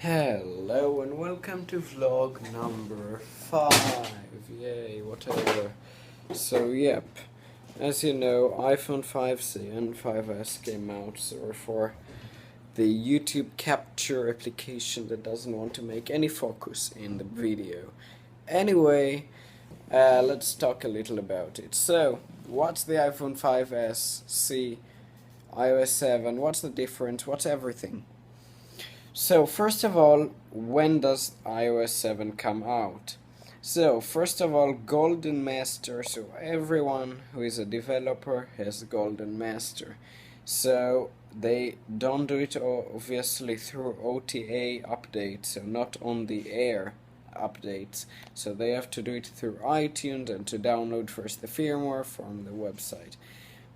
Hello and welcome to vlog number 5. Yay, whatever. So, yep, as you know, iPhone 5C and 5S came out, so for the YouTube capture application that doesn't want to make any focus in the video. Anyway, let's talk a little about it. So, what's the iPhone 5S, C, iOS 7, what's the difference, what's everything? So first of all, when does iOS 7 come out? So first of all, Golden Master, so everyone who is a developer has Golden Master. So they don't do it obviously through OTA updates, so not on the air updates. So they have to do it through iTunes and to download first the firmware from the website.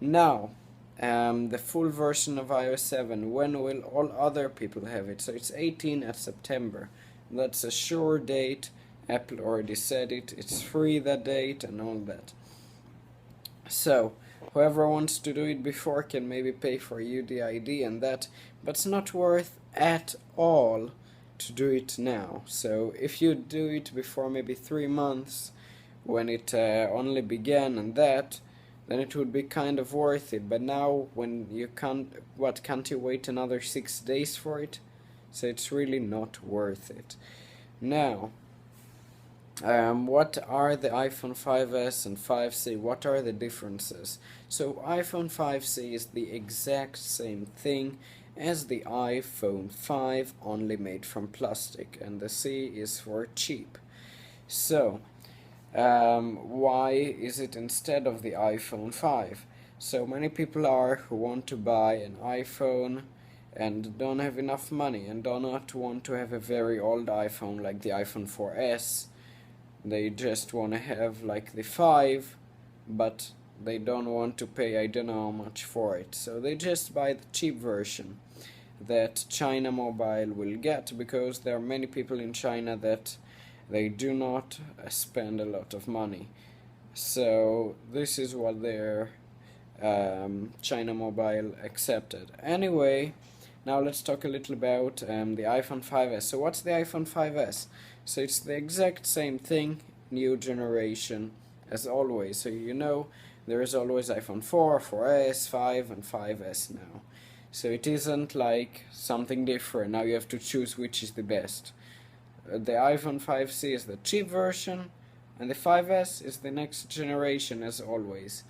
Now, the full version of iOS 7, when will all other people have it? So it's 18th of September. That's a sure date. Apple already said it. It's free that date and all that. So, whoever wants to do it before can maybe pay for UDID and that, but it's not worth at all to do it now. So, if you do it before maybe 3 months, when it only began and that, then it would be kind of worth it. But now, when you can't you wait another 6 days for it? So it's really not worth it. Now, what are the iPhone 5S and 5C? What are the differences? So iPhone 5C is the exact same thing as the iPhone 5, only made from plastic, and the C is for cheap. So, why is it instead of the iPhone 5? So many people are who want to buy an iPhone and don't have enough money and do not want to have a very old iPhone like the iPhone 4S. They just want to have like the 5, but they don't want to pay I don't know how much for it. So they just buy the cheap version that China Mobile will get, because there are many people in China that they do not spend a lot of money. So this is what their China Mobile accepted. Anyway, now let's talk a little about the iPhone 5S. So what's the iPhone 5S? So it's the exact same thing, new generation as always. So you know there is always iPhone 4, 4S, 5 and 5S now. So it isn't like something different. Now you have to choose which is the best. The iPhone 5C is the cheap version, and the 5S is the next generation as always.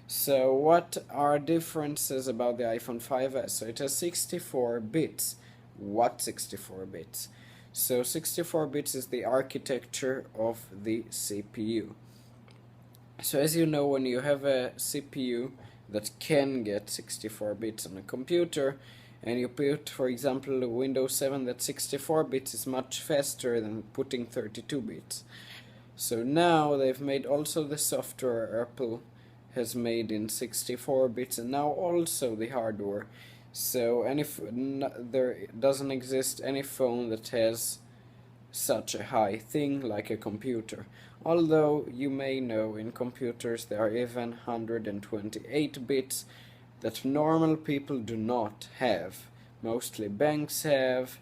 So what are differences about the iPhone 5S? So it has 64 bits. What 64 bits? So 64 bits is the architecture of the CPU. So as you know, when you have a CPU that can get 64 bits on a computer, and you put, for example, Windows 7 that 64 bits is much faster than putting 32 bits. So now they've made also the software Apple has made in 64 bits, and now also the hardware. So there doesn't exist any phone that has such a high thing like a computer. Although you may know in computers there are even 128 bits that normal people do not have. Mostly banks have,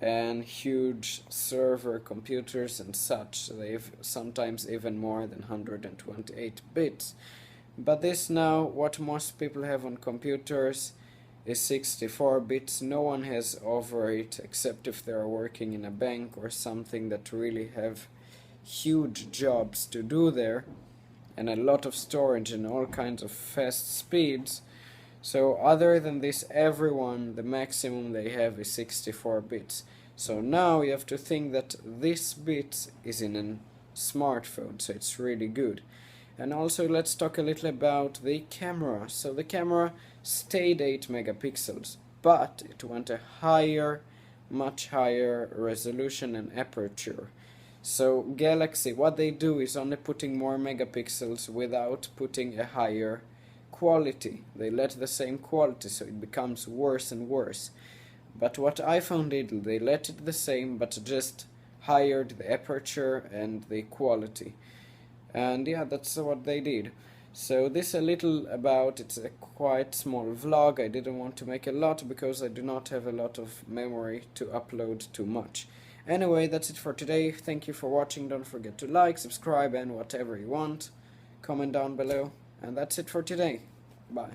and huge server computers and such. They've sometimes even more than 128 bits. But this now, what most people have on computers is 64 bits. No one has over it, except if they are working in a bank or something that really have huge jobs to do there, and a lot of storage and all kinds of fast speeds. So other than this, everyone, the maximum they have is 64 bits. So now you have to think that this bit is in a smartphone, so it's really good. And also let's talk a little about the camera. So the camera stayed 8 megapixels, but it went a higher, much higher resolution and aperture. So Galaxy, what they do is only putting more megapixels without putting a higher quality. They let the same quality, so it becomes worse and worse. But what iPhone did, they let it the same, but just higher the aperture and the quality. And yeah, that's what they did. So this a little about, it's a quite small vlog. I didn't want to make a lot because I do not have a lot of memory to upload too much. Anyway, that's it for today. Thank you for watching. Don't forget to like, subscribe, and whatever you want. Comment down below. And that's it for today. Bye.